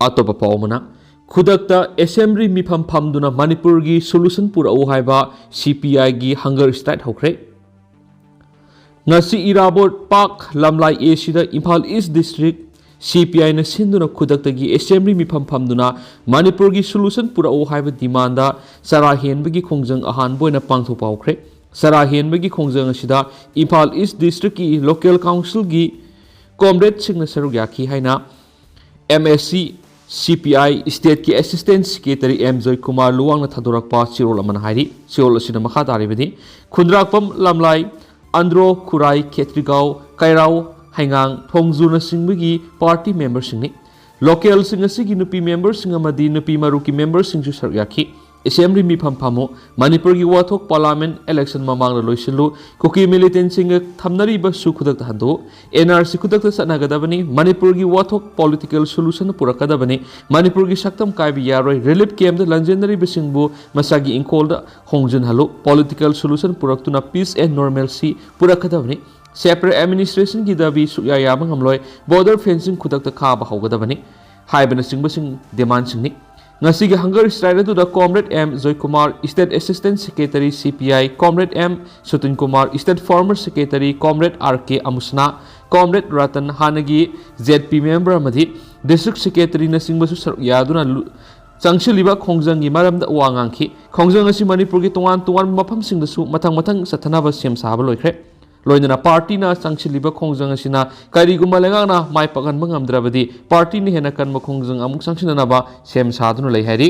अतोप पाउमना खुदकता assembly मिफम फमदुना Manipur की solution पुरौ हाइबा CPI की हंगर स्ट्राइक होख्रे ngasi irabot pak lamlai esida Imphal East District CPI na sinduna khudakta gi assembly mifam famduna Manipur gi solution pura o haiba demand da sara henba gi khongjang ahan boina pangtho paukhre sara henba gi khongjang asida Imphal East District ki local council gi comrade singna saru yakhi haina MSC CPI state ki assistant secretary M Joy Kumar Luwang na thadorak pa chirol aman hairi chirol asina makha taribedi khundrakpam lamlai Andro Kurai Ketrigau Kairau Hangang Thongzuna Singbagi party members singni local singasi nupi members singamadi nupi maruki members singju saryaki assembly mi phampamo Manipur gi wathok parliament election mamang la loisilu Kuki Militant sing thamnari ba su khudak hando NRC khudak sanagadabani Manipur gi wathok political solution purakadabani Manipur gi saktam kaibi yaroi relief camp the legendary bisingbu masagi inkol da hongjin halu political solution puraktuna peace and normalcy purakadabani separate administration gi dabi suya yamang amloi border fencing khudak ta kha ba hogadabani haibana singba sing demand singni ngasi gi hunger strike to the comrade M Joy Kumar state assistant secretary CPI comrade M Sutin Kumar state former secretary comrade RK Amusna comrade Ratan Hanagi ZP member amadi district secretary na singbasu yaduna changshiliba khongjang gi maram da wangangki khongjang asi Manipur gi tongan mafam singdasu mathang sathanaba sem sahaba loikre loinana party na changshiliba khongjang asina kariguma lengana mai pagan mangamdrabadi party ni hena kan khongjang amuk changshina ba sem sadunu lei hari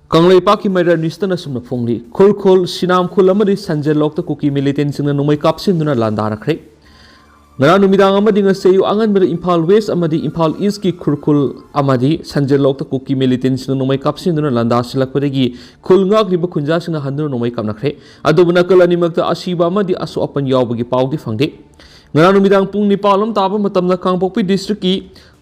kanglei pa ki maira nistana sumna phongli khurkhul sinam khul amadi Sanjenlok ta Kuki Militant singna nomai kapsinduna landa rakhre ngara numidang amadi ngaseyu angan bada Imphal West amadi Imphal East ki Khurkhul amadi Sanjenlok ta Kuki Militant singna nomai kapsinduna landa silakpadagi khulngak riba khunja singna handuna nomai kapnakhre adubuna kalani makta asiba amadi asu apan yawbagi pawdi phangde ngara numidang pung nipalom taba matamna kangpokpi district ki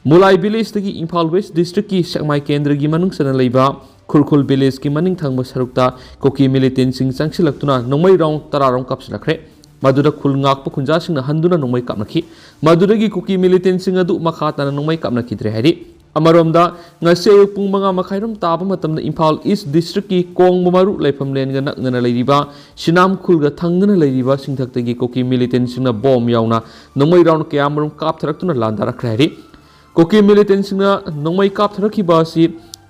mulai village tagi Imphal West district ki sakmai kendra gi manung sana leiba Khurkhul village ki maning thangba sarukta Kuki Militant sing changsilaktuna nomai rong tararong kapsilakre Madura khulngak pa khunja singna handuna nongmai kapnaki maduragi Kuki Militant sing adu makhatana nongmai kapnaki dre hari amaromda ngase pung manga makhairam taba matamna Imphal East District ki kong maru laifam len ga nakna leiriba Sinam khul ga thangna leiriba singthaktagi Kuki Militant singna bom yauna nongmai round kyamarum kap tharaktuna landara khari Kuki Militant singna nongmai kap tharaki ba si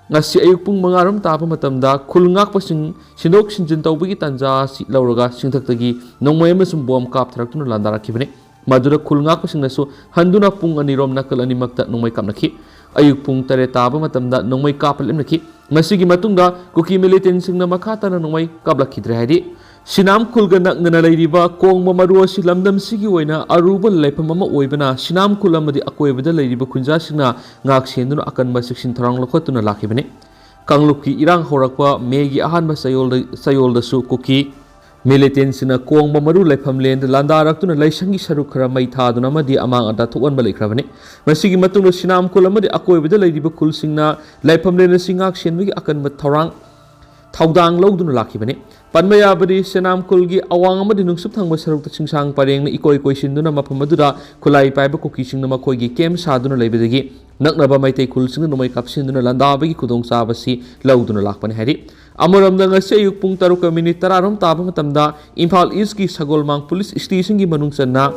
ngasi ayuk pung mangaram taba matamda khulngak pasing sinok sinjin tawbagi tanja si lauraga singthaktagi nongmai amasum bom kap tharaktuna landara khibane madura khulngak pasingna su handuna pung anirom nakal animakta nongmai kapnaki ayuk pung tare taba matamda nongmai kapalimnaki masigi matungda Kuki Militant singna makhatana nongmai kaplakidre haidi Sinam khul ga nakna leiriba kong mamaru asi lamdam sigi oina aruba leipam ama oibana Sinam khul amadi akoibada leiriba khunja singna ngak senduna akan ba section tharang lokhotuna lakhibane kanglukki irang horakwa megi ahan ba sayol da su Kuki Militant sina kong mamaru leipam len landa raktuna leisangi saru khara mai thaduna amadi amang ada thuan ba leikrabane masigi matungda Sinam khul amadi akoibada leiriba khul singna leipam len singak senbagi akan ba tharang Thaudang lawduna lakhibane panmaya badi Sinam khulgi awang amadi nungsup thangba sarukta chingsang pareng na ikoi sinduna mafam adura khulai paiba Kuki singna makhoigi kem saduna leibadagi naknaba maitai khul singna nomai kapsinduna landabagi khudong sabasi lawduna lakpani hari amoramda ngase ayuk pung 3 minute 10 taba matamda Imphal East ki Sagolmang police station gi manung sanna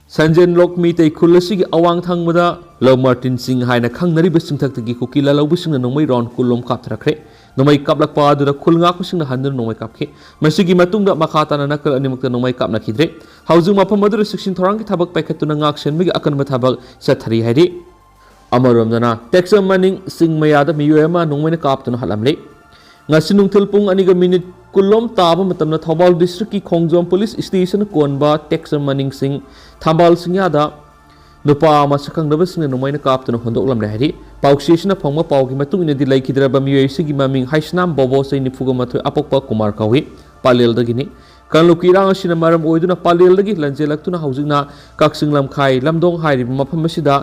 Sanjenlok mitai khulasi gi awang thangmada Law Martin Singh haina khangnari besingthaktagi Kuki lalawbu singna nomai round kulom kapthrakre nomai kaplakpa adura khulngak singna handun nomai kapke masigi matungda makhatana nakal animakta nomai kapna khidre haujung mafam adura section thorang ki thabak paikhatuna ngak senbagi akan mathabak sathari hairi amaromdana texam maning singmayada miyuema nongmena kaptuna halamle ngasi nungthil pung aniga minute kulom taba matamna Thobal district ki Khongjom police station konba texam maning sing thambal singyada nupa masakang daba singna nomaina kaptuna hondoklam rehari pauksesina phongma paugi matung ina dilai kidraba miyoi gi maming haisnam bobo sai nifuga mathoi apokpa kumar kawi palel dagini kanluki rang asina maram oiduna palel dagi lanjelaktuna haujingna kaksinglam khai lamdong hairi mafam masida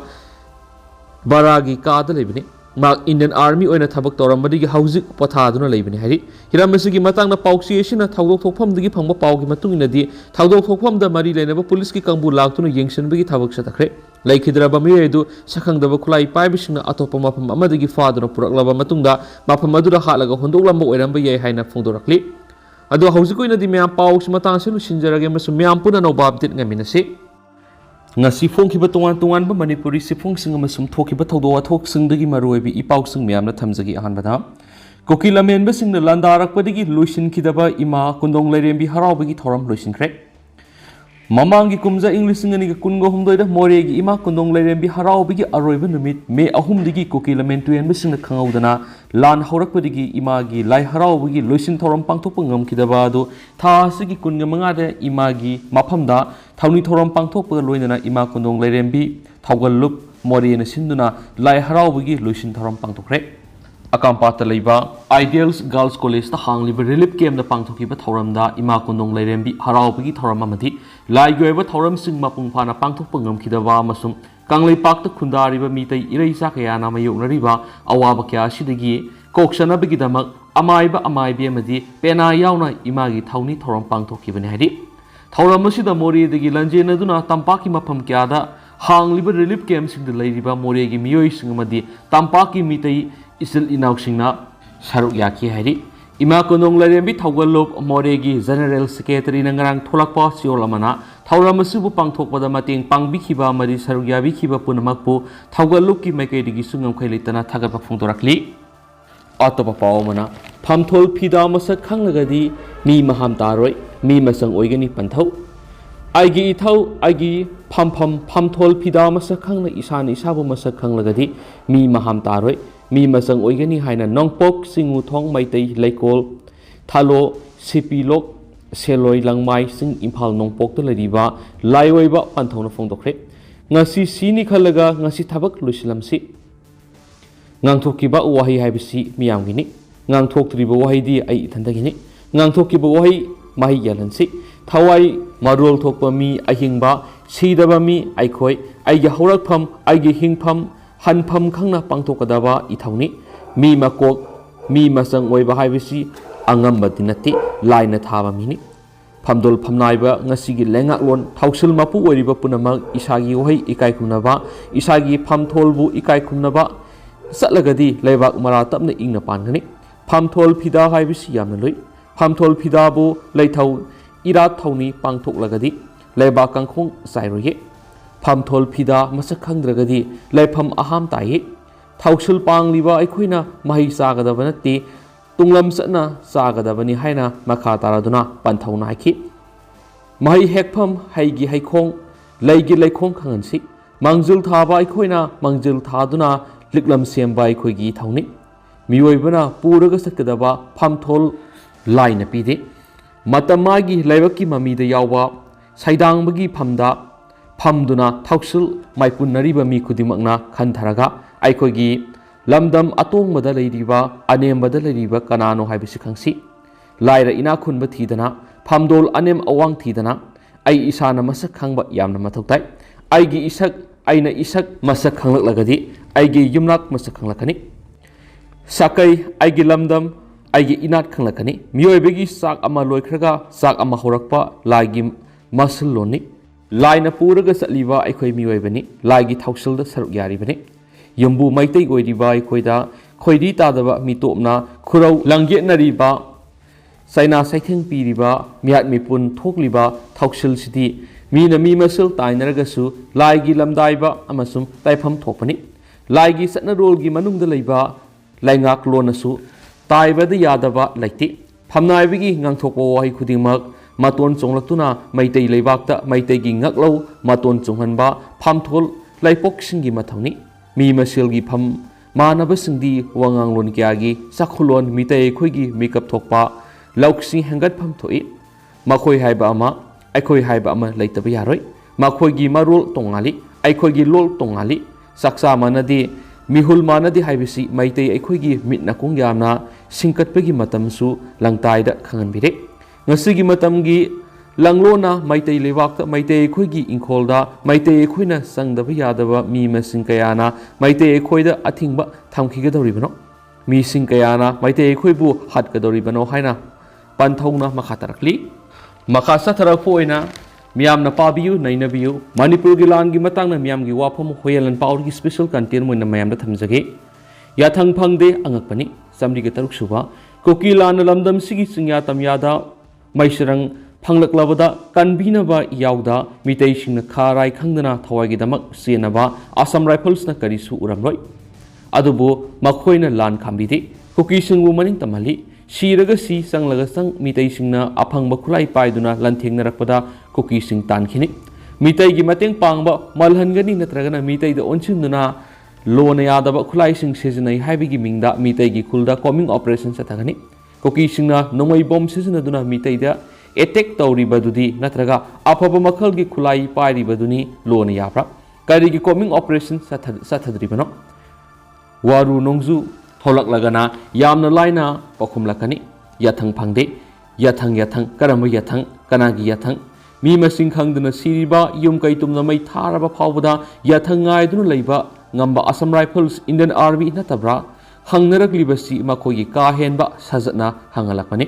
baragi ka da lebini mak Indian Army oina thabak toramadi hauzik pothaduna leibani hari hiramasi matangna pauksi asina thawdok thokpham digi phangba pawgi matung inadi thawdok thokpham da mari lenaba police ki kangbu laktuna yengsenbagi thabak satakre laikhidraba miyedu sakhangdaba khulai paibisina atopa mafam amadagi faduna puraklaba matungda mafam adura halaga hondoklamba oiramba yai haina phongdorakli ado hauzikoinadi myam pausi matangse lusinjarage masu myam puna noba update ngaminase ngasi phongkiba tongan tongan ba manipuri sifungsing amasum thokiba thawdo athok dagi maruibi ipausing myamna thamjagi ahanbada kokilamenba singna landarakpadagi luisinkhidaba ima kundong leirembi haraubagi thoram luisinkhre Mamangi kumza English ngani kungo humdoida moregi ima kundong leirembi haraubigi aroiba numit me ahumdigi kokilament tuyen bisingna khangaudana lan haurakpadigi imagi lai haraubigi loisin thoram pangthokpa ngamkidaba adu thasigi kunga mangada imagi maphamda thawni thoram pangthokpa loinana ima kundong leirembi thawgallup morena sinduna lai haraubigi loisin thoram pangthokre Akampata leiba Ideals Girls College ta hangliba relief camp da pangthokiba thoramda ima kundong leirembi haraubagi thoram amadi laigoiba thoram sing mapung phana pangthokpa ngamkhidaba amasum kanglei pakta khundariba mitai ireisa kaya na mayoknariba awaba kya sidagi koksanabagi damak amaiba amaibi amadi pena yauna imagi thawni thoram pangthokibani hadi thoram asida mori dagi lanjenaduna tampaki mafam kya da hangliba relief camp sing da leiriba moregi miyoi sing amadi tampaki mitai isil inausingna saruk yaki hari ima kundong leirembi thawgallup moregi general secretary nangrang tholakpa siol amana thauramasubu pangthokpada mating pangbikhiba mari saruk yabikhiba punamakpu thawgallup ki maikaidigi sungam khaileitana thagatpa phongdorakli atopa pawmana phamthol phida masak khanglagadi mi maham taroi mi masang oigani panthau aigi ithau aigi phamthol phida masak khangna isan isabu masak khanglagadi mi maham taroi mi masang oigani haina nongpok singu thong maitai laikol thalo sipilok seloi langmai sing imphal nongpok to lariba laiwaiba panthona phongdokre ngasi sini khalaga ngasi thabak lusilamsi ngangthokiba wahi haibisi miyamgini ngangthoktriba wahidi ai ithandagini ngangthokiba wahi mahi yalansi thawai marol thokpa mi ahingba sidaba mi aikhoi aigi haurakpham aigi hingpham hanpham khangna pangthokadaba ithawni mi makok mi masang oiba haibisi angamba dinati laina thaba mini phamdol phamnaiba ngasigi lengak lon thausil mapu oiriba punamak isagi ohai ikai khumnaba isagi phamtholbu ikai khumnaba satlagadi leibak mara tapna ingna pangani phamthol phida haibisi yamna loi phamthol phida bu leithau ira thawni pangthoklagadi leibak kangkhong sairoye phamthol phida masak khangdragadi leifam aham tai thausul pangliba aikhoina mahi sagadaba natti tunglam satna sagadabani haina makha taraduna panthauna haiki mahi hekpham haigi haikhong leigi leikhong khangansi mangjul thaba aikhoina mangjul thaduna liklam semba aikhoigi thawni miyoibana puraga sakadaba phamthol laina pide matamagi leibaki mamida yawa saidangbagi phamda phamduna thausul maipunariba mi khudimakna khantharaga aikhoigi lamdam atongmada leiriba anembada leiriba kanano haibisi khangsi laira ina khunba thidana phamdol anem awang thidana ai isana masak khangba yamna mathoktai aigi isak aina isak masak khanglaklagadi aigi yumnak masak khanglakani sakai aigi lamdam aigi inat khanglakani miyoibegi sak ama loikhraga sak ama horakpa laigi masul loni laina puraga satliba aikhoi miyoibani laigi thausilda saruk yaribani yumbu maitai oiriba aikhoida khoidi tadaba mitopna khurau langge nariba saina saitheng piriba miat mipun thokliba thausil sidi mina mi masul tainaragasu laigi lamdaiba amasum taifam thokpani laigi satna rolgi manungda leiba laingak lonasu taibada yadaba laiti phamnaibigi ngangthokpo wahi khudingmak maton chonglaktuna maitai leibakta maitegi ngaklau maton chonghanba phamthol laipoksingi mathawni mi masilgi pham manabasingdi wanganglon kyagi sakhulon mitai khoigi makeup thokpa lauksi hangat pham thoi makhoi haiba ama aikhoi haiba ama leitaba yaroi makhoigi marol tongali aikhoi lol tongali saksa manadi mihul manadi haibisi maitai aikhoi mitna kongyamna singkatpagi matamsu langtaida khanganbire ngasigi matamgi ꯂꯪꯂꯣꯅ ꯃꯩꯇꯩ ꯂꯩꯕꯥꯛꯇ ꯃꯩꯇꯩ ꯑꯩꯈꯣꯏꯒꯤ ꯏꯪꯈꯣꯜꯗ ꯃꯩꯇꯩ ꯑꯩꯈꯣꯏꯅ ꯆꯪꯗꯕ ꯌꯥꯗꯕ ꯃꯤ ꯃꯁꯤꯡ ꯀꯌꯥꯅ ꯃꯩꯇꯩ ꯑꯩꯈꯣꯏꯗ ꯑꯊꯤꯡꯕ ꯊꯝꯈꯤꯒꯗꯧꯔꯤꯕꯅꯣ ꯃꯤꯁꯤꯡ ꯀꯌꯥꯅ ꯃꯩꯇꯩ ꯑꯩꯈꯣꯏꯕꯨ ꯍꯥꯠꯀꯗꯧꯔꯤꯕꯅꯣ ꯍꯥꯏꯅ ꯄꯟꯊꯧꯅ ꯃꯈꯥ ꯇꯥꯔꯛꯂꯤ ꯃꯈꯥ ꯆꯠꯊꯔꯛꯄ ꯑꯣꯏꯅ ꯃꯤꯌꯥꯝꯅ ꯄꯥꯕꯤꯌꯨ ꯅꯩꯅꯕꯤꯌꯨ ꯃꯅꯤꯄꯨꯔꯒꯤ ꯂꯥꯟꯒꯤ ꯃꯇꯥꯡꯗ ꯃꯤꯌꯥꯝꯒꯤ ꯋꯥꯐꯝ ꯍꯣꯌꯦꯜꯂꯟ ꯄꯥꯎꯒꯤ ꯁ꯭ꯄꯦꯁꯦꯜ ꯀꯟꯇꯦꯟ ꯑꯣꯏꯅ ꯃꯌꯥꯝꯗ ꯊꯝꯖꯒꯦ ꯌꯥꯊꯪ ꯐꯪꯗꯦ ꯑꯉꯛꯄꯅꯤ 103 ꯁꯨꯕ ꯀꯨꯀꯤ ꯂꯥꯟꯅ ꯂꯝꯗꯝꯁꯤꯒꯤ ꯆꯤꯡꯌꯥ ꯇꯝꯌꯥꯗ ꯃꯩꯁꯔꯪ ꯐꯪꯂꯛꯂꯕꯗ ꯀꯟꯕꯤꯅꯕ ꯌꯥꯎꯗ ꯃꯤꯇꯩꯁꯤꯡꯅ ꯈꯥꯔꯥꯏ ꯈꯪꯗꯅ ꯊꯋꯥꯏꯒꯤꯗꯃꯛ ꯆꯦꯟꯅꯕ ꯑꯁꯥꯝ ꯔꯥꯏꯐꯜꯁꯅ ꯀꯔꯤꯁꯨ ꯎꯔꯝꯂꯣꯏ ꯑꯗꯨꯕꯨ ꯃꯈꯣꯏꯅ ꯂꯥꯟ ꯈꯥꯝꯕꯤꯗꯦ ꯀꯨꯀꯤꯁꯤꯡꯕꯨ ꯃꯅꯤꯡ ꯇꯝꯍꯜꯂꯤ ꯁꯤꯔꯒ ꯁꯤ ꯆꯪꯂꯒ ꯆꯪ ꯃꯤꯇꯩꯁꯤꯡꯅ ꯑꯐꯪꯕ ꯈꯨꯠꯂꯥꯏ ꯄꯥꯏꯗꯨꯅ ꯂꯟꯊꯦꯡꯅꯔꯛꯄꯗ ꯀꯨꯀꯤꯁꯤꯡ ꯇꯥꯟꯈꯤꯅꯤ ꯃꯤꯇꯩꯒꯤ ꯃꯇꯦꯡ ꯄꯥꯡꯕ ꯃꯜꯍꯟꯒꯅꯤ ꯅꯠꯇ꯭ꯔꯒꯅ ꯃꯤꯇꯩꯗ ꯑꯣꯟꯁꯤꯟꯗꯨꯅ ꯂꯣꯅ ꯌꯥꯗꯕ ꯈꯨꯠꯂꯥꯏꯁꯤꯡ ꯁꯤꯖꯤꯟꯅꯩ ꯍꯥꯏꯕꯒꯤ ꯃꯤꯡꯗ ꯃꯤꯇꯩꯒꯤ ꯈꯨꯜꯗ ꯀꯣꯃꯤꯡ ꯑꯣꯄꯔꯦꯁꯟ ꯆꯠꯊꯒꯅꯤ ꯀꯨꯀꯤꯁꯤꯡꯅ ꯅꯣꯡꯃꯩ ꯕꯣꯝ ꯁꯤꯖꯤꯟꯅꯗꯨꯅ ꯃꯤꯇꯩꯗ ꯑꯦꯇꯦꯛ ꯇꯧꯔꯤꯕꯗꯨꯗꯤ ꯅꯠꯇ꯭ꯔꯒ ꯑꯐꯕ ꯃꯈꯜꯒꯤ ꯈꯨꯠꯂꯥꯏ ꯄꯥꯏꯔꯤꯕꯗꯨꯅꯤ ꯂꯣꯅ ꯌꯥꯕ꯭ꯔꯥ ꯀꯔꯤꯒꯤ ꯀꯣꯃꯤꯡ ꯑꯣꯄꯔꯦꯁꯟ ꯆꯠꯊꯗ꯭ꯔꯤꯕꯅꯣ ꯋꯥꯔꯨ ꯅꯣꯡꯖꯨ ꯊꯣꯛꯂꯛꯂꯒꯅ ꯌꯥꯝꯅ ꯂꯥꯏꯅ ꯄꯥꯎꯈꯨꯝꯂꯛꯀꯅꯤ ꯌꯥꯊꯪ ꯐꯪꯗꯦ ꯌꯥꯊꯪ ꯌꯥꯊꯪ ꯀꯔꯝꯕ ꯌꯥꯊꯪ ꯀꯅꯥꯒꯤ ꯌꯥꯊꯪ ꯃꯤ ꯃꯁꯤꯡ ꯈꯪꯗꯅ ꯁꯤꯔꯤꯕ ꯌꯨꯝ ꯀꯩ ꯇꯨꯝꯅ ꯃꯩ ꯊꯥꯔꯕ ꯐꯥꯎꯕꯗ ꯌꯥꯊꯪ ꯉꯥꯏꯗꯨꯅ ꯂꯩꯕ ꯉꯝꯕ ꯑꯁꯥꯝ ꯔꯥꯏꯐꯜꯁ ꯏꯟꯗꯤꯌꯟ ꯑꯥꯔꯃꯤ ꯅꯠꯇꯕ꯭ꯔꯥ ꯍꯪꯅꯔꯛꯂꯤꯕꯁꯤ ꯃꯈꯣꯏꯒꯤ ꯀꯥ ꯍꯦꯟꯕ ꯁꯥꯖꯠꯅ ꯍꯪꯍꯜꯂꯛꯄꯅꯤ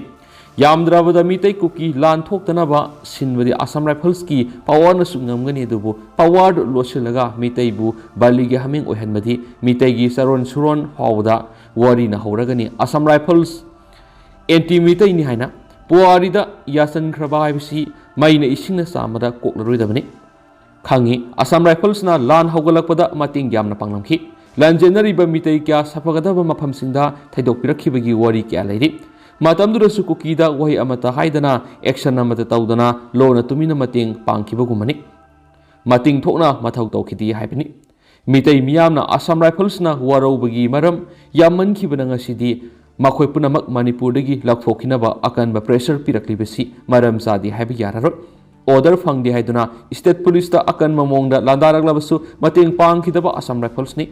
ꯌꯥꯝꯗ꯭ꯔꯕꯗ ꯃꯤꯇꯩ ꯀꯨꯀꯤ ꯂꯥꯟ ꯊꯣꯛꯇꯅꯕ ꯁꯤꯟꯕꯗꯤ ꯑꯁꯥꯝ ꯔꯥꯏꯐꯜꯁꯀꯤ ꯄꯋꯥꯔꯅꯁꯨ ꯉꯝꯒꯅꯤ ꯑꯗꯨꯕꯨ ꯄꯋꯥꯔꯗꯨ ꯂꯣꯠꯁꯤꯜꯂꯒ ꯃꯤꯇꯩꯕꯨ ꯕꯥꯂꯤꯒꯤ ꯍꯥꯃꯦꯡ ꯑꯣꯏꯍꯟꯕꯗꯤ ꯃꯤꯇꯩꯒꯤ ꯆꯔꯣꯟ ꯁꯨꯔꯣꯟ ꯐꯥꯎꯕꯗ ꯋꯥꯔꯤꯅ ꯍꯧꯔꯒꯅꯤ ꯑꯁꯥꯝ ꯔꯥꯏꯐꯜꯁ ꯑꯦꯟꯇꯤ ꯃꯤꯇꯩꯅꯤ ꯍꯥꯏꯅ ꯄꯨꯋꯥꯔꯤꯗ ꯌꯥꯆꯟꯈ꯭ꯔꯕ ꯍꯥꯏꯕꯁꯤ ꯃꯩꯅ ꯏꯁꯤꯡꯅ ꯆꯥꯝꯕꯗ ꯀꯣꯛꯂꯔꯣꯏꯗꯕꯅꯤ ꯈꯪꯉꯤ ꯑꯁꯥꯝ ꯔꯥꯏꯐꯜꯁꯅ ꯂꯥꯟ ꯍꯧꯒꯠꯂꯛꯄꯗ ꯃꯇꯦꯡ ꯌꯥꯝꯅ ꯄꯥꯡꯂꯝꯈꯤ ꯂꯥꯟꯖꯦꯟꯅꯔꯤꯕ ꯃꯤꯇꯩ ꯀꯌꯥ ꯁꯥꯐꯒꯗꯕ ꯃꯐꯝꯁꯤꯡꯗ ꯊꯩꯗꯣꯛꯄꯤꯔꯛꯈꯤꯕꯒꯤ ꯋꯥꯔꯤ ꯀꯌꯥ ꯂꯩꯔꯤ ꯃꯇꯝꯗꯨꯗꯁꯨ ꯀꯨꯀꯤꯗ ꯋꯥꯍꯩ ꯑꯃꯠꯇ ꯍꯥꯏꯗꯅ ꯑꯦꯛꯁꯟ ꯑꯃꯠꯇ ꯇꯧꯗꯅ ꯂꯣꯅ ꯇꯨꯃꯤꯟꯅ ꯃꯇꯦꯡ ꯄꯥꯡꯈꯤꯕꯒꯨꯝꯕꯅꯤ ꯃꯇꯤꯡ ꯊꯣꯛꯅ ꯃꯊꯧ ꯇꯧꯈꯤꯗꯦ ꯍꯥꯏꯕꯅꯤ ꯃꯤꯇꯩ ꯃꯤꯌꯥꯝꯅ ꯑꯁꯥꯝ ꯔꯥꯏꯐꯜꯁꯅ ꯋꯥꯔꯧꯕꯒꯤ ꯃꯔꯝ ꯌꯥꯝꯃꯟꯈꯤꯕꯅ ꯉꯁꯤꯗꯤ ꯃꯈꯣꯏ ꯄꯨꯝꯅꯃꯛ ꯃꯅꯤꯄꯨꯔꯗꯒꯤ ꯂꯧꯊꯣꯛꯈꯤꯅꯕ ꯑꯀꯟꯕ ꯄ꯭ꯔꯦꯁꯔ ꯄꯤꯔꯛꯂꯤꯕꯁꯤ ꯃꯔꯝ ꯆꯥꯗꯦ ꯍꯥꯏꯕ ꯌꯥꯔꯔꯣꯏ ꯑꯣꯔꯗꯔ ꯐꯪꯗꯦ ꯍꯥꯏꯗꯨꯅ ꯁ꯭ꯇꯦꯠ ꯄꯨꯂꯤꯁꯇ ꯑꯀꯟꯕ ꯃꯑꯣꯡꯗ ꯂꯥꯟꯗꯥꯔꯛꯂꯕꯁꯨ ꯃꯇꯦꯡ ꯄꯥꯡꯈꯤꯗꯕ ꯑꯁꯥꯝ ꯔꯥꯏꯐꯜꯁꯅꯤ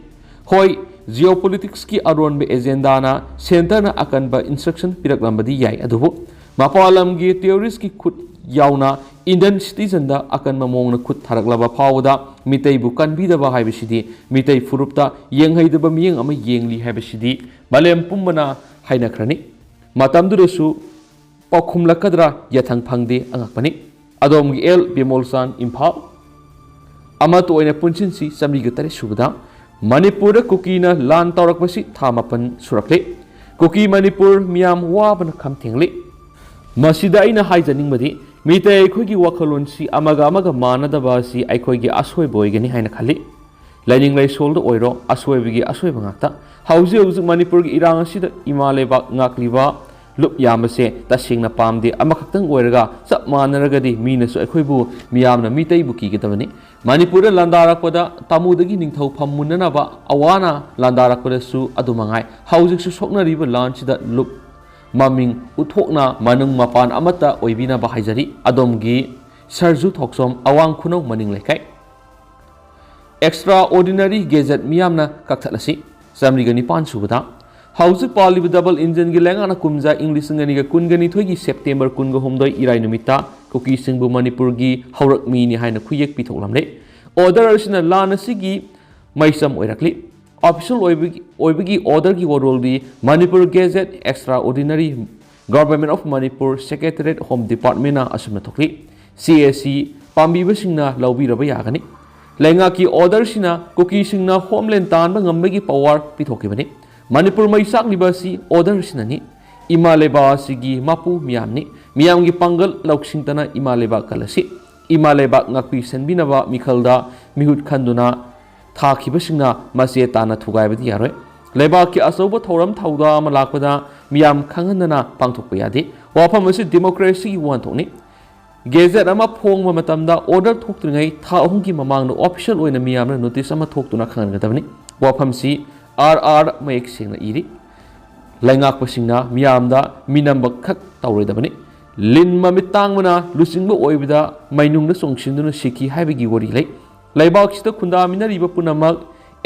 ꯍꯣꯏ ꯖꯤꯑꯣꯄꯣꯂꯤꯇꯤꯛꯁꯀꯤ ꯑꯔꯣꯟꯕ ꯑꯦꯖꯦꯟꯗꯥꯅ ꯁꯦꯟꯇꯔꯅ ꯑꯀꯟꯕ ꯏꯟꯁꯇ꯭ꯔꯛꯁꯟ ꯄꯤꯔꯛꯂꯝꯕꯗꯤ ꯌꯥꯏ ꯑꯗꯨꯕꯨ ꯃꯄꯥꯟ ꯂꯝꯒꯤ ꯇꯦꯔꯣꯔꯤꯁꯀꯤ ꯈꯨꯠ ꯌꯥꯎꯅ ꯏꯟꯗꯤꯌꯟ ꯁꯤꯇꯤꯖꯟꯗ ꯑꯀꯟꯕ ꯃꯑꯣꯡꯗ ꯈꯨꯠ ꯊꯥꯔꯛꯂꯕ ꯐꯥꯎꯕꯗ ꯃꯤꯇꯩꯕꯨ ꯀꯟꯕꯤꯗꯕ ꯍꯥꯏꯕꯁꯤꯗꯤ ꯃꯤꯇꯩ ꯐꯨꯔꯨꯞꯇ ꯌꯦꯡꯍꯩꯗꯕ ꯃꯤꯠꯌꯦꯡ ꯑꯃ ꯌꯦꯡꯂꯤ ꯍꯥꯏꯕꯁꯤꯗꯤ ꯃꯥꯂꯦꯝ ꯄꯨꯝꯕꯅ ꯍꯥꯏꯅꯈ꯭ꯔꯅꯤ ꯃꯇꯝꯗꯨꯗꯁꯨ ꯄꯥꯎꯈꯨꯝꯂꯛꯀꯗ꯭ꯔꯥ ꯌꯥꯊꯪ ꯐꯪꯗꯦ ꯑꯉꯛꯄꯅꯤ ꯑꯗꯣꯝꯒꯤ ꯑꯦꯜ ꯕꯤꯃꯣꯜꯆꯥꯟ ꯏꯝꯐꯥꯜ ꯑꯃꯠꯇ ꯑꯣꯏꯅ ꯄꯨꯟꯁꯤꯟꯁꯤ 103 ꯁꯨꯕꯗ ꯃꯅꯤꯄꯨꯔꯗ ꯀꯨꯀꯤꯅ ꯂꯥꯟ ꯇꯧꯔꯛꯄꯁꯤ ꯊꯥ 9 ꯁꯨꯔꯛꯂꯤ ꯀꯨꯀꯤ ꯃꯅꯤꯄꯨꯔ ꯃꯤꯌꯥꯝ ꯋꯥꯕꯅ ꯈꯝ ꯊꯦꯡꯂꯤ ꯃꯁꯤꯗ ꯑꯩꯅ ꯍꯥꯏꯖꯅꯤꯡꯕꯗꯤ ꯃꯤꯇꯩ ꯑꯩꯈꯣꯏꯒꯤ ꯋꯥꯈꯜꯂꯣꯟꯁꯤ ꯑꯃꯒ ꯃꯥꯟꯅꯗꯕ ꯑꯁꯤ ꯑꯩꯈꯣꯏꯒꯤ ꯑꯁꯣꯏꯕ ꯑꯣꯏꯒꯅꯤ ꯍꯥꯏꯅ ꯈꯜꯂꯤ ꯂꯥꯏꯅꯤꯡ ꯂꯥꯏꯁꯣꯜꯗ ꯑꯣꯏꯔꯣ ꯑꯁꯣꯏꯕꯒꯤ ꯑꯁꯣꯏꯕ ꯉꯥꯛꯇ ꯍꯧꯖꯤꯛ ꯃꯅꯤꯄꯨꯔꯒꯤ ꯏꯔꯥꯡ ꯑꯁꯤꯗ ꯏꯃꯥ ꯂꯩꯕꯥꯛ ꯉꯥꯛꯂꯤꯕ ꯂꯨꯞ ꯌꯥꯝꯕꯁꯦ ꯇꯁꯦꯡꯅ ꯄꯥꯝꯗꯦ ꯑꯃꯈꯛꯇꯪ ꯑꯣꯏꯔꯒ ꯆꯞ ꯃꯥꯟꯅꯔꯒꯗꯤ ꯃꯤꯅꯁꯨ ꯑꯩꯈꯣꯏꯕు ꯃꯤꯌꯥꯝꯅ ꯃꯤꯇꯩꯕꯨ ꯀꯤꯒꯗꯕꯅꯤ ꯃꯅꯤꯄꯨꯔꯗ ꯂꯥꯟꯗꯥꯔꯛꯄꯗ ꯇꯥꯃꯨꯗꯒꯤ ꯅꯤꯡꯊꯧ ꯐꯝ ꯃꯨꯟꯅꯅꯕ ꯑꯋꯥꯅ ꯂꯥꯟꯗꯥꯔꯛꯄꯗꯁꯨ ꯑꯗꯨꯃꯉꯥꯏ ꯍꯧꯖꯤꯛꯁꯨ ꯁꯣꯛꯅꯔꯤꯕ ꯂꯥꯟꯁꯤꯗ ꯂꯨꯞ ꯃꯃꯤꯡ ꯎꯠꯊꯣꯛꯅ ꯃꯅꯨꯡ ꯃꯄꯥꯟ ꯑꯃꯠꯇ ꯑꯣꯏꯕꯤꯅꯕ ꯍꯥꯏꯖꯔꯤ ꯑꯗꯣꯝꯒꯤ ꯁꯔꯖꯨ ꯊꯣꯛꯆꯣꯝ ꯑꯋꯥꯡ ꯈꯨꯅꯧ ꯃꯅꯤꯡ ꯂꯩꯀꯥꯏ ꯑꯦꯛꯁꯇ꯭ꯔꯥ ꯑꯣꯔꯗꯤꯅꯔꯤ ꯒꯦꯖꯦꯠ ꯃꯤꯌꯥꯝꯅ ꯀꯛꯊꯠꯂꯁꯤ 109 ꯁꯨꯕꯗ ꯍꯧꯖꯤꯛ ꯄꯥꯜꯂꯤꯕ ꯗꯕꯜ ꯏꯟꯖꯤꯟꯒꯤ ꯂꯩꯉꯥꯛꯅ ꯀꯨꯝꯖꯥ ꯏꯪ 2022ꯒꯤ ꯁꯦꯞꯇꯦꯝꯕꯔ 18 ꯏꯔꯥꯏ ꯅꯨꯃꯤꯠꯇ ꯀꯨꯀꯤꯁꯤꯡꯕꯨ ꯃꯅꯤꯄꯨꯔꯒꯤ ꯍꯧꯔꯛꯃꯤꯅꯤ ꯍꯥꯏꯅ ꯈꯨꯌꯦꯛ ꯄꯤꯊꯣꯛꯂꯝꯂꯦ ꯑꯣꯔꯗꯔ ꯑꯁꯤꯅ ꯂꯥꯟ ꯑꯁꯤꯒꯤ ꯃꯩꯆꯝ ꯑꯣꯏꯔꯛꯂꯤ ꯑꯣꯐꯤꯁꯤꯌꯦꯜ ꯑꯣꯏꯕꯒꯤ ꯑꯣꯔꯗꯔꯒꯤ ꯋꯥꯔꯣꯜꯗꯤ Manipur gazette extraordinary government of Manipur secretariat home ꯗꯤꯄꯥꯔꯠꯃꯦꯟꯠꯅ ꯑꯁꯨꯝꯅ ꯊꯣꯛꯂꯤ CAC ꯄꯥꯝꯕꯤꯕꯁꯤꯡꯅ ꯂꯧꯕꯤꯔꯕ ꯌꯥꯒꯅꯤ ꯂꯩꯉꯥꯛꯀꯤ ꯑꯣꯔꯗꯔꯁꯤꯅ ꯀꯨꯀꯤꯁꯤꯡꯅ ꯍꯣꯝꯂꯦꯟ ꯇꯥꯟꯕ ꯉꯝꯕꯒꯤ ꯄꯋꯥꯔ ꯄꯤꯊꯣꯛꯈꯤꯕꯅꯤ ꯃꯅꯤꯄꯨꯔ ꯃꯩ ꯆꯥꯛꯂꯤꯕ ꯑꯁꯤ ꯑꯣꯔꯗꯔꯁꯤꯅꯅꯤ ꯏꯃꯥ ꯂꯩꯕꯥꯛ ꯑꯁꯤꯒꯤ ꯃꯄꯨ ꯃꯤꯌꯥꯝꯅꯤ ꯃꯤꯌꯥꯝꯒꯤ ꯄꯥꯡꯒꯜ ꯂꯧꯁꯤꯡꯇꯅ ꯏꯃꯥ ꯂꯩꯕꯥꯛ ꯀꯜꯂꯁꯤ ꯏꯃꯥ ꯂꯩꯕꯥꯛ ꯉꯥꯛꯄꯤ ꯁꯦꯟꯕꯤꯅꯕ ꯃꯤꯈꯜꯗ ꯃꯤꯍꯨꯠ ꯈꯟꯗꯨꯅ ꯊꯥꯈꯤꯕꯁꯤꯡꯅ ꯃꯆꯦ ꯇꯥꯅ ꯊꯨꯒꯥꯏꯕꯗꯤ ꯌꯥꯔꯣꯏ ꯂꯩꯕꯥꯛꯀꯤ ꯑꯆꯧꯕ ꯊꯧꯔꯝ ꯊꯧꯗꯥ ꯑꯃ ꯂꯥꯛꯄꯗ ꯃꯤꯌꯥꯝ ꯈꯪꯍꯟꯗꯅ ꯄꯥꯡꯊꯣꯛꯄ ꯌꯥꯗꯦ ꯋꯥꯐꯝ ꯑꯁꯤ ꯗꯦꯃꯣꯀ꯭ꯔꯦꯁꯤꯒꯤ ꯋꯥꯟꯊꯣꯛꯅꯤ ꯒꯦꯖꯦꯠ ꯑꯃ ꯐꯣꯡꯕ ꯃꯇꯝꯗ ꯑꯣꯔꯗꯔ ꯊꯣꯛꯇ꯭ꯔꯤꯉꯩ ꯊꯥ 3ꯒꯤ ꯃꯃꯥꯡꯗ ꯑꯣꯐꯤꯁꯤꯌꯦꯜ ꯑꯣꯏꯅ ꯃꯤꯌꯥꯝꯅ ꯅꯣꯇꯤꯁ ꯑꯃ ꯊꯣꯛꯇꯨꯅ ꯈꯪꯍꯟꯒꯗꯕꯅꯤ ꯋꯥꯐꯝꯁꯤ RR ꯃꯌꯦꯛ ꯁꯦꯡꯅ ꯏꯔꯤ ꯂꯩꯉꯥꯛꯄꯁꯤꯡꯅ ꯃꯤꯌꯥꯝꯗ ꯃꯤꯅꯝꯕ ꯈꯛ ꯇꯧꯔꯣꯏꯗꯕꯅꯤ ꯂꯤꯟ ꯃꯃꯤꯠ ꯇꯥꯡꯕꯅ ꯂꯨꯆꯤꯡꯕ ꯑꯣꯏꯕꯗ ꯃꯩꯅꯨꯡꯗ ꯆꯣꯡꯁꯤꯟꯗꯨꯅ ꯁꯤꯈꯤ ꯍꯥꯏꯕꯒꯤ ꯋꯥꯔꯤ ꯂꯩ ꯂꯩꯕꯥꯛꯁꯤꯗ ꯈꯨꯟꯗꯥꯃꯤꯟꯅꯔꯤꯕ ꯄꯨꯝꯅꯃꯛ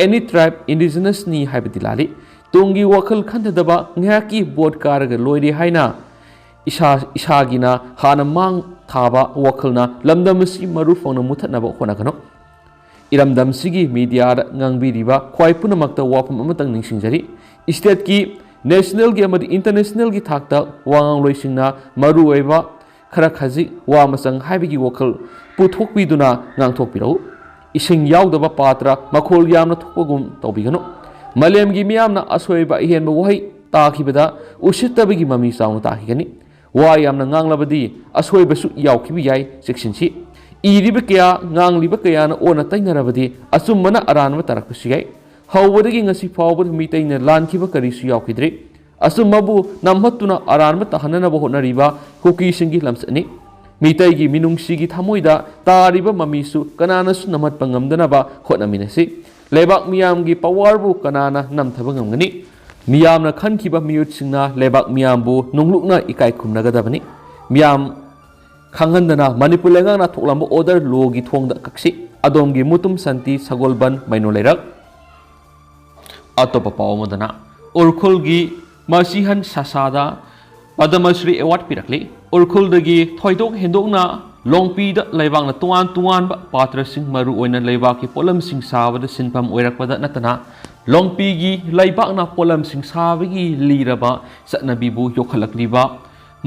ꯑꯦꯅꯤ ꯇ꯭ꯔꯥꯏꯕ ꯏꯟꯗꯤꯖꯤꯅꯁꯅꯤ ꯍꯥꯏꯕꯗꯤ ꯂꯥꯜꯂꯤ ꯇꯨꯡꯒꯤ ꯋꯥꯈꯜ ꯈꯟꯊꯗꯕ ꯉꯥꯏꯍꯥꯛꯀꯤ ꯕꯣꯠ ꯀꯥꯔꯒ ꯂꯣꯏꯔꯦ ꯍꯥꯏꯅ इसागिना हाना मांग थाबा वखलना लमदम असि मरु फोंग मुथतनबा होनागनो इरमदम सिगी media ngangbiriba khwai punamakta wafam amatang ningsingjari state ki national gi amadi international gi thakta wangang loisingna maru oiba khara khaji wa masang haibigi wakal puthokpiduna ngangthokpirau ising yaudaba patra makhol yamna thokpagum tawbigano malem gi miyamna asoiba ihenba wahai takhibada usittabigi mami sauna takhigani wa yamna nganglabadi asoibasu yaukhibi yai sectionsi iriba kaya ngangliba kaya na ona tainarabadi asumana aranma tarakpasigai hawbadagi ngasi fawbad mitaina lankhiba karisu yaukidri asummabu namhattuna aranma tahananaba hotnariba Kuki singi lamsani mitaigi minungsigi thamoida tariba mamisu kananasu namatpa ngamdanaba hotnaminasi lebak miyamgi powerbu kanana namthaba ngamgani miyamna khankhiba miyutsingna lebak miyambu nunglukna ikai khumnagadabani miyam khanghandana manipur lengana thoklambo order logi thongda kaksi adomgi mutum santi sagolban maino leirak atopa pawmadana urkhulgi masihan sasada padamashri award pirakli urkhuldagi thoidok hendokna longpida leibakna tuan tuan ba patra sing maru oina leibaki polam sing sabada sinpam oirakpada natana longpigi leibakna polam sing sabagi liraba satnabibu yokhalakliba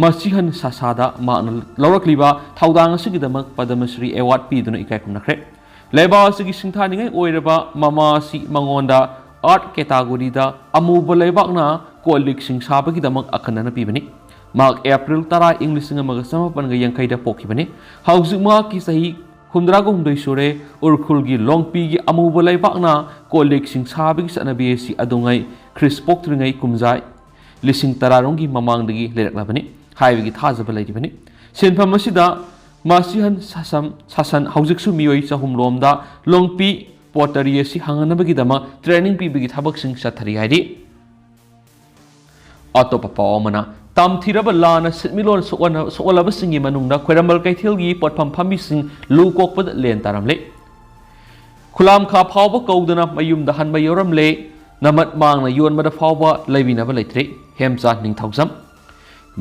masihan sasada maana laurakliba thaudang asigidamak padamashri award piduna ikai khumnakhre leiba asigi singthaningai oiraba mama si mangonda art category da amuba leibakna kolik sing sabagidamak akhanana pibani mak April tara English amaga samapan ga yangkaida pokhibani hausuma ki sahi humdrago humdai sore urkhulgi longpi gi amuba leibakna kolik sing sabagi sanabi si adungai Chris poktringai kumjai lising tararonggi mamangdagi leraklabani haibigi thajaba leibani senpham asida masihan sasan haujiksu miyoi chahum lomda longpi pottery si hanganabagi dama training pibigi thabak sing sathari haidi atopa pawmana tamthiraba lana sitmilon sokolaba singi manungda khwerambal kaithilgi potpham phamising lukokpad len taramle khulam kha phawba kaudana mayumda hanba yoramle namat mangna yonbada phawba leibinaba leitre hemcha ningthausam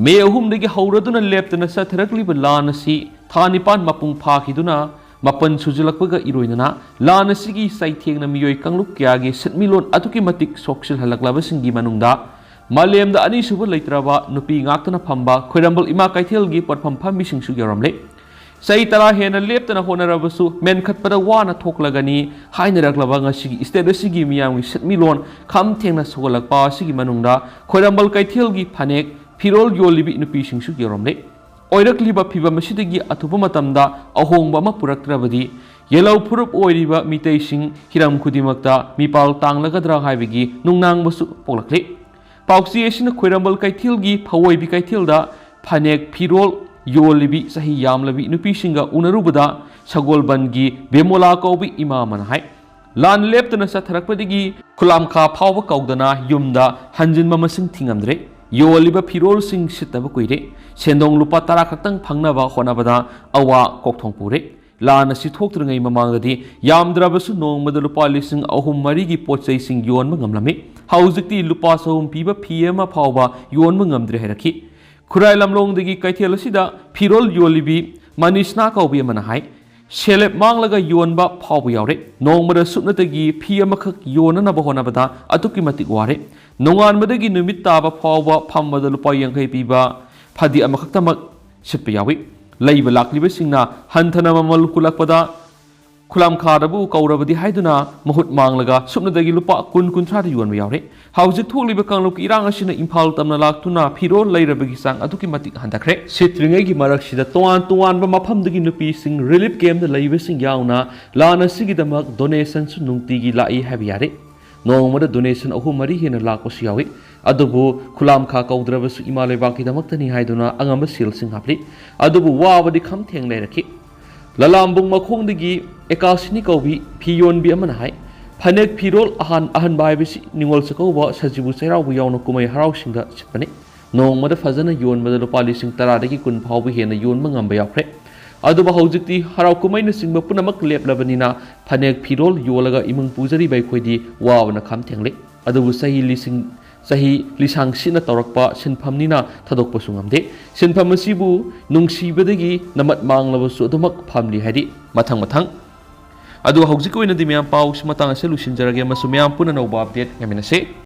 me ahumdagi hauraduna leptana satharakliba lana si thanipan mapung phakhiduna mapan sujilakpaga iroinana lana sigi saithengna miyoi kangluk kyagi sitmilon atuki matik soksil halaklaba singi manungda Malem da ani suba leitraba nupi ngaktana phamba khoirambal ima kaithelgi potpham phambi singsu yaramle sai tara hena leptana honarabasu men khatpada wana thoklagani haina raklaba ngasi state sigi miyamgi setmilon kham thengna sogolakpa sigi manungda khoirambal kaithelgi phanek phirol yolibi nupi singsu yaramle oirakliba phiba masidagi athupa matamda ahongba ma puraktrabadi yelau phurup oiriba mitei sing hiram khudimakta mipal tanglagadra haibigi nungnang basu poklakle Pauksi esina khwerambal kaithilgi phawoi bi kaithilda phanek phirol yolibi sahi yamlabi nupi singa unarubada sagolbangi bemola kobi imaman hai lan leptana satharakpadigi khulam kha phawba kaudana yumda hanjin mamasing thingamdre yoliba phirol sing sitaba kuire sendong lupa tara khaktang phangnaba honabada awa kokthongpure lan asi thoktrngai mamangadi yamdrabasu nongmada lupa lising ahum marigi pochai sing yonma ngamlami hauzikti lupa sahum piba phiyama phawba yonma ngamdre heraki khurai lamlongdagi kaithel asida phirol yolibi manishna kaubi mana hai selep manglaga yonba phawba yaure nongmada supnatagi phiyama khak yonana bahonabada atuki matik ware nonganmadagi numit taba phawba phammada lupa yankai piba phadi amakhaktamak sitpa yawi leiba lakliba singna hanthana mamal kulakpada khulam khadabu kaurabadi haiduna mahut manglaga supnadagi lupa kun kunthra da yuan yaure haujik thokliba kangluk irang asina imphal tamna laktuna phirol leirabagi sang atuki matik handakre sitringai gi marak sida toan ba maphamdagi nupi sing relief camp da leiba sing yauna lana sigi damak donation su nungtigi lai habi yare nongmada donation ahum mari hena lakos yawi adubu khulam kha kaudrabasu imalai baki damaktani haiduna angamba sil sing hapli adubu wabadi kham theng leiraki lalambung makhongdagi ekasini kaubi phiyon bi amana hai phanek phirol ahan bai bisi ningol sakauba sajibu sairau bu yauna kumai harau singda chipani nongmada fazana yon mada lupali sing tara dagi kun phawbi hena yon mangamba yakhre aduba haujikti harau kumai na singba punamak leplabanina phanek phirol yolaga imung pujari bai khoidi wawna kham thengle adubu sahi lising Sahi lisang sina taurakpa sinphamnina thadokpasu ngamde. Sinpham asibu nungsibadagi namat manglabasu adumak phamli haidi mathang. Adu haujik oina di miyam pau simatang ase lusinjarage amasung miyam puna nauba update ngaminase.